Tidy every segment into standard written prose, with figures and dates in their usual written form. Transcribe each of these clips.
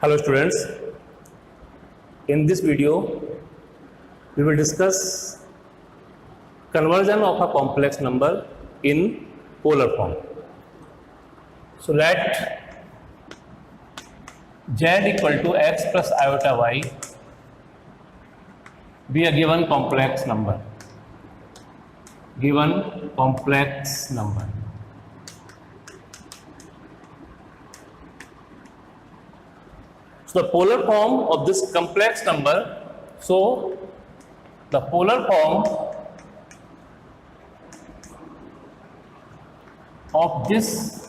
Hello students, in this video we will discuss conversion of a complex number in polar form. So let z equal to x plus iota y be a given complex number. So the polar form of this complex number, so the polar form of this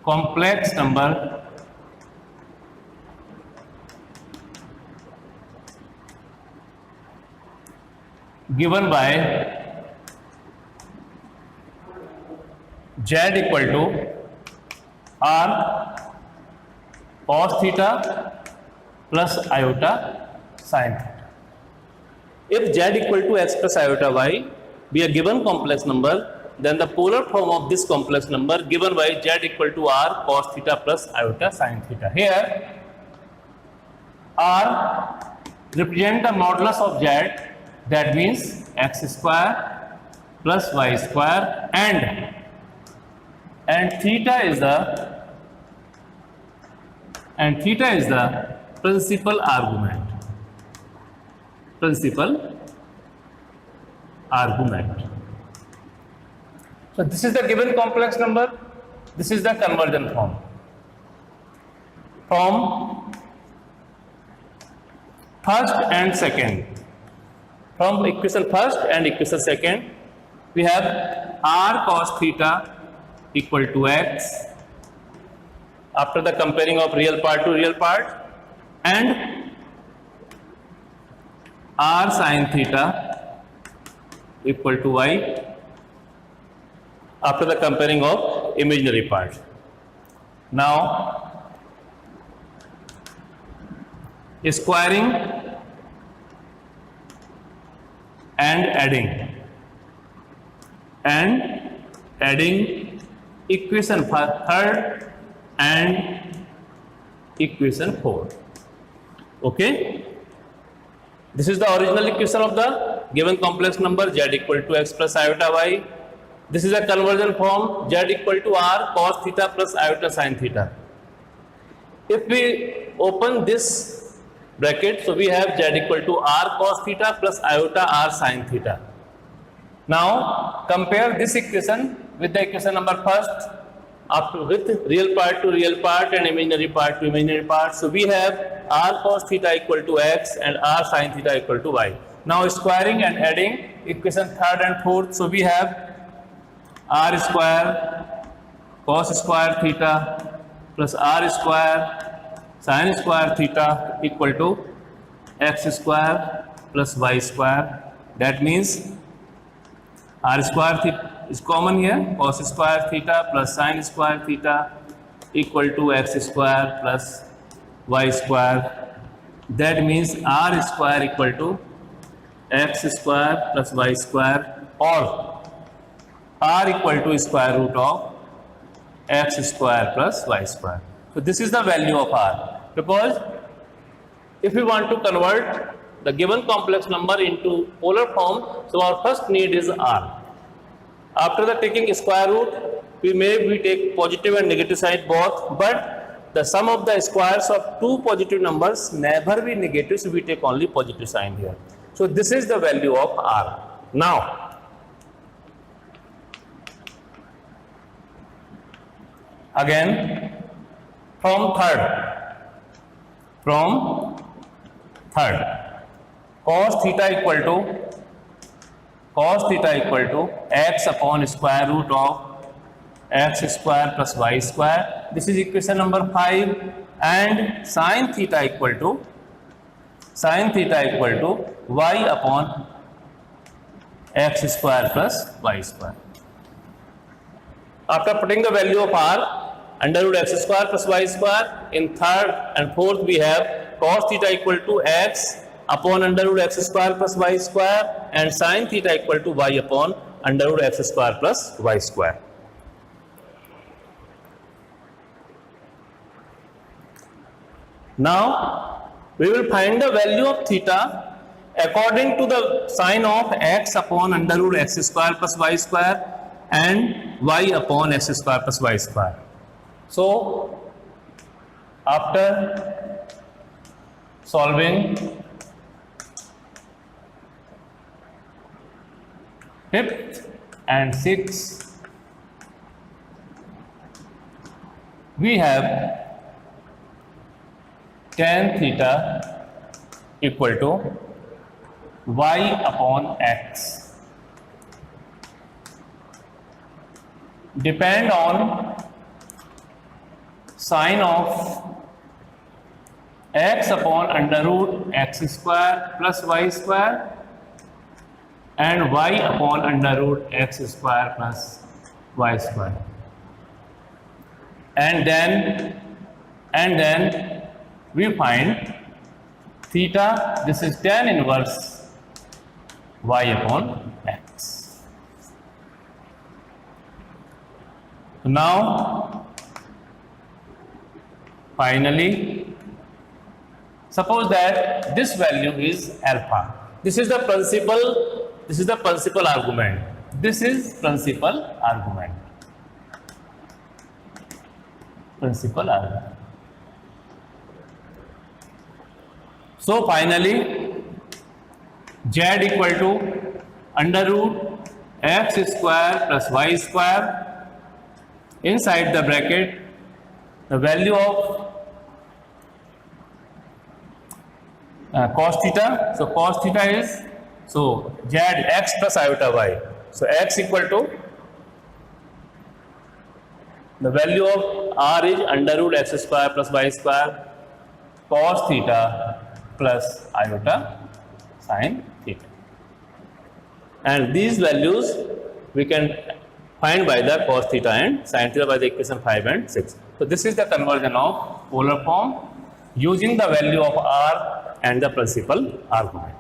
complex number given by z equal to r cos theta plus iota sin theta. If z equal to x plus iota y be a given complex number, then the polar form of this complex number given by z equal to r cos theta plus iota sin theta. Here r represent the modulus of z, that means x square plus y square, and theta is the principal argument. So this is the given complex number, this is the conversion form. From first and second, from equation first and equation second, we have r cos theta equal to x after the comparing of real part to real part, and r sin theta equal to y after the comparing of imaginary part. Now squaring and adding equation third and equation 4. Okay, this is the original equation of the given complex number z equal to x plus iota y. This is a conversion form, z equal to r cos theta plus iota sin theta. If we open this bracket, so we have z equal to r cos theta plus iota r sin theta. Now compare this equation with the equation number first, after with real part to real part and imaginary part to imaginary part. So we have r cos theta equal to x and r sin theta equal to y. Now squaring and adding equation third and fourth, so we have r square cos square theta plus r square sin square theta equal to x square plus y square. That means r square theta is common here, cos square theta plus sin square theta equal to x square plus y square. That means r square equal to x square plus y square, or r equal to square root of x square plus y square. So this is the value of r, because if we want to convert the given complex number into polar form, so our first need is r. After the taking square root, we take positive and negative side both, but the sum of the squares of two positive numbers never be negative, so we take only positive sign here. So this is the value of r. Now again from third, cos theta equal to x upon square root of x square plus y square. This is equation number 5. And sin theta equal to y upon x square plus y square. After putting the value of r, under root x square plus y square, in third and fourth we have cos theta equal to x upon under root x square plus y square, and sin theta equal to y upon under root x square plus y square. Now we will find the value of theta according to the sign of x upon under root x square plus y square and y upon x square plus y square. So after solving fifth and sixth, we have tan theta equal to y upon x. Depend on sign of x upon under root x square plus y square and y upon under root x square plus y square. And then we find theta, this is tan inverse y upon x. Now finally, suppose that this value is alpha. This is the principal argument. This is principal argument. So finally, z equal to under root x square plus y square, inside the bracket the value of cos theta. So cos theta is, so z x plus iota y. So x equal to, the value of r is under root x square plus y square cos theta plus iota sin theta. And these values we can find by the cos theta and sin theta by the equation 5 and 6. So this is the conversion of polar form using the value of r and the principal argument.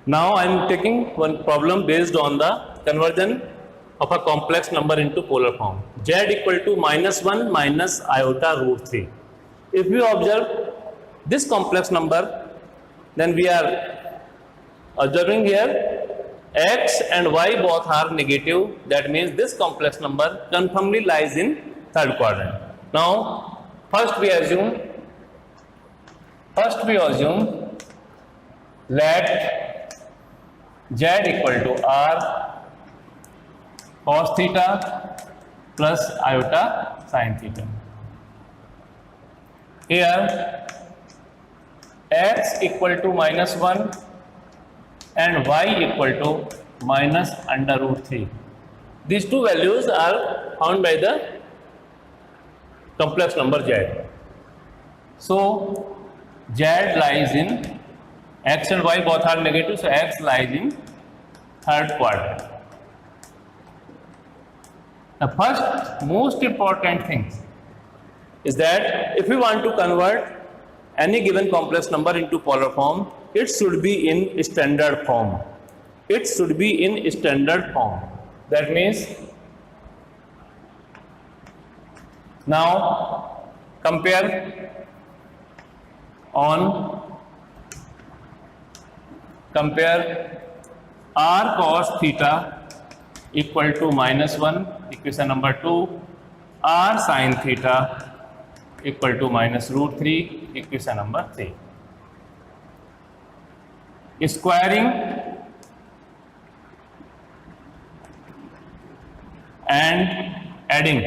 Now I am taking one problem based on the conversion of a complex number into polar form. Z equal to -1 minus iota root 3. If we observe this complex number, then we are observing here x and y both are negative. That means this complex number confirmly lies in third quadrant. Now first we assume let z equal to r cos theta plus iota sin theta. Here x equal to -1 and y equal to minus under root 3. These two values are found by the complex number z. So z lies in, x and y both are negative, so x lies in third quadrant. The first most important thing is that if we want to convert any given complex number into polar form, it should be in standard form. It should be in standard form. That means, now compare r cos theta equal to -1, equation number 2, r sin theta equal to minus root 3, equation number 3. Squaring and adding.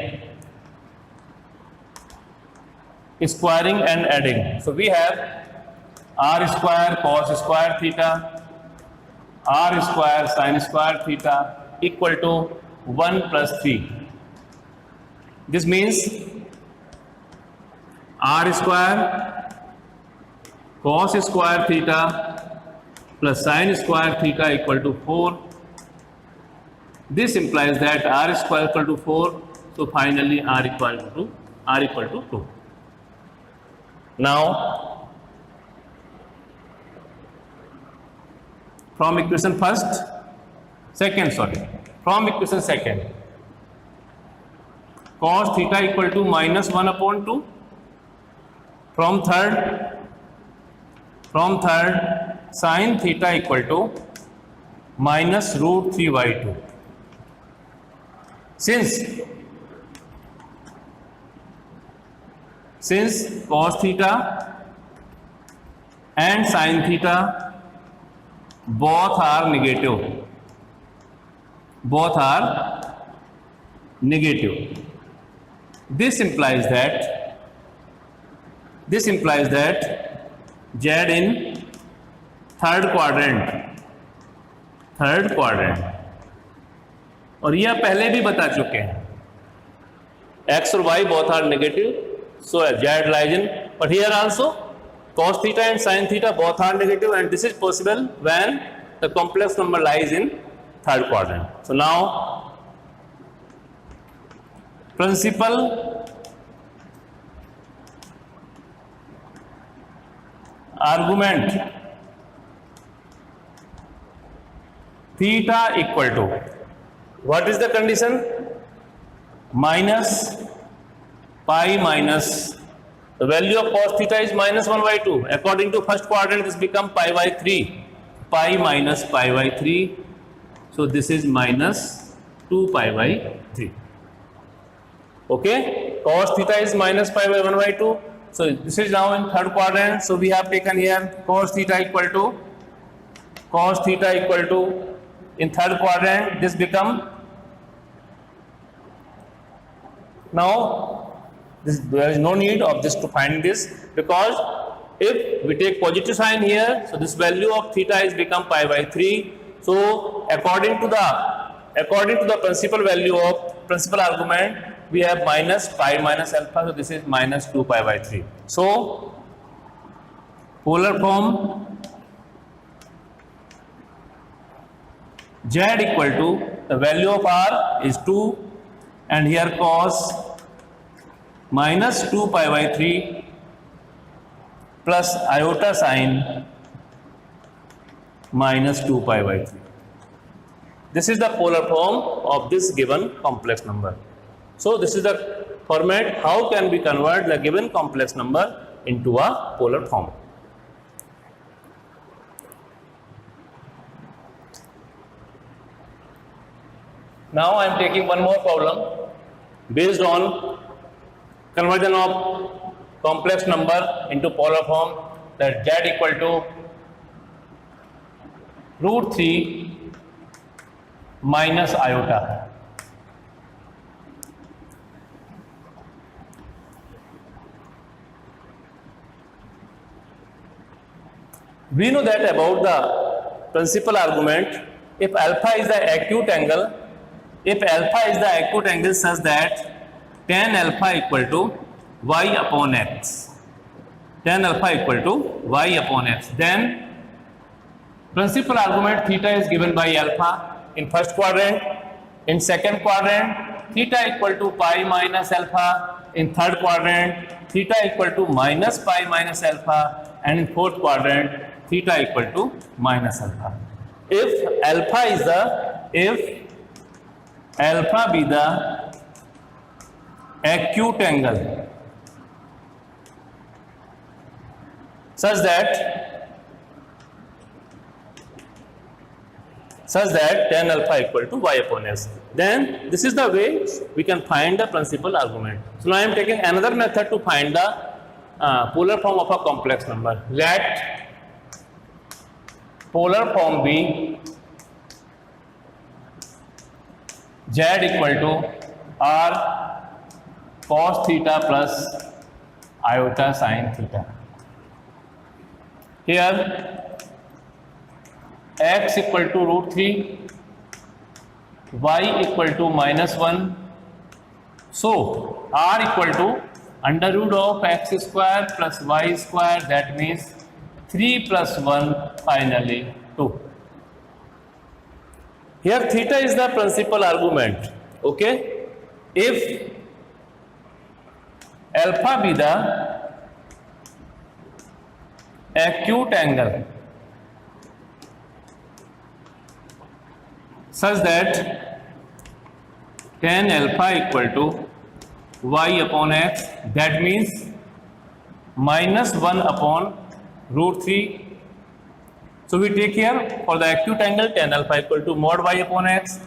Squaring and adding. So we have r square cos square theta, r square sin square theta equal to 1 plus 3. This means r square cos square theta plus sin square theta equal to 4. This implies that r square equal to 4. So finally r equal to 2. Now from equation second, cos theta equal to minus 1 upon 2. From third sin theta equal to minus root 3 by 2. Since cos theta and sin theta both are negative, this implies that Z in third quadrant, और यह पहले भी बता चुके हैं, x और y both are negative, so Z lies in, but here also cos theta and sin theta both are negative, and this is possible when the complex number lies in third quadrant. So now principal argument theta equal to, what is the condition? Minus pi minus, the value of cos theta is minus 1 by 2. According to first quadrant, this become pi by 3. Pi minus pi by 3. So this is minus 2 pi by 3. Okay, cos theta is minus pi by 1 by 2. So this is now in third quadrant. So we have taken here cos theta equal to in third quadrant, this become, now there is no need of this to find this, because if we take positive sign here, so this value of theta is become pi by 3. So according to the principal value of principal argument, we have minus pi minus alpha, so this is minus 2 pi by 3. So polar form Z equal to, the value of R is 2, and here cos minus 2 pi by 3 plus iota sine minus 2 pi by 3. This is the polar form of this given complex number. So this is the format how can we convert the given complex number into a polar form. Now I am taking one more problem based on conversion of complex number into polar form, that Z equal to root 3 minus iota. We know that about the principal argument, if alpha is the acute angle, such that tan alpha equal to y upon x, then principal argument theta is given by alpha in first quadrant, in second quadrant theta equal to pi minus alpha, in third quadrant theta equal to minus pi minus alpha, and in fourth quadrant theta equal to minus alpha. If alpha be the acute angle such that tan alpha equal to y upon s, then this is the way we can find the principal argument. So now I am taking another method to find the polar form of a complex number. Let polar form be Z equal to R cos theta plus iota sin theta. Here x equal to root 3, y equal to minus 1. So R equal to under root of x square plus y square, that means 3 plus 1, finally 2. Here theta is the principal argument. Okay, if alpha be the acute angle such that tan alpha equal to y upon x, that means minus 1 upon root 3. So we take here for the acute angle tan alpha equal to mod y upon x,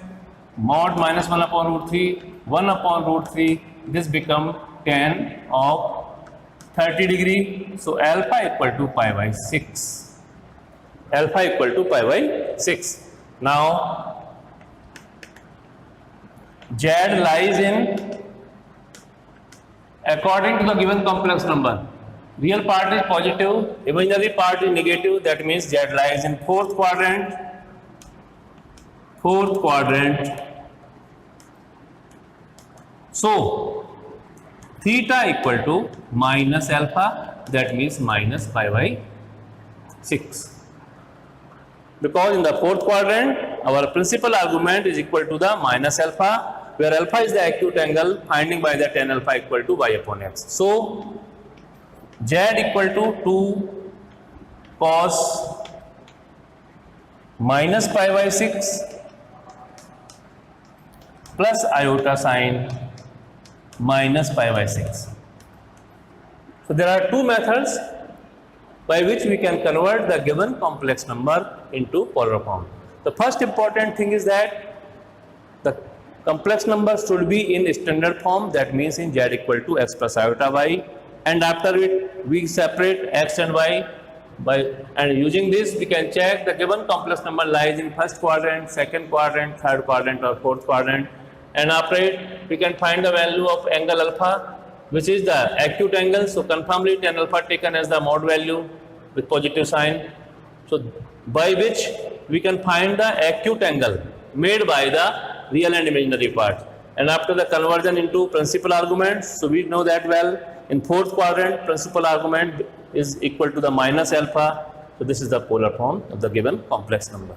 mod minus 1 upon root 3, 1 upon root 3, this become tan of 30 degree. So alpha equal to pi by 6. Alpha equal to pi by 6. Now Z lies in according to the given complex number. Real part is positive, imaginary part is negative, that means Z lies in fourth quadrant. So theta equal to minus alpha, that means minus pi by 6. Because in the fourth quadrant our principal argument is equal to the minus alpha, where alpha is the acute angle finding by the tan alpha equal to y upon x. So Z equal to 2 cos minus pi by 6 plus iota sine minus pi by 6. So there are two methods by which we can convert the given complex number into polar form. The first important thing is that the complex number should be in standard form, that means in Z equal to x plus iota y, and after it we separate x and y and using this we can check the given complex number lies in first quadrant, second quadrant, third quadrant or fourth quadrant, and after it we can find the value of angle alpha, which is the acute angle. So conformly tan alpha taken as the mod value with positive sign, so by which we can find the acute angle made by the real and imaginary part. And after the conversion into principal arguments, so we know that well, in fourth quadrant principal argument is equal to the minus alpha. So this is the polar form of the given complex number.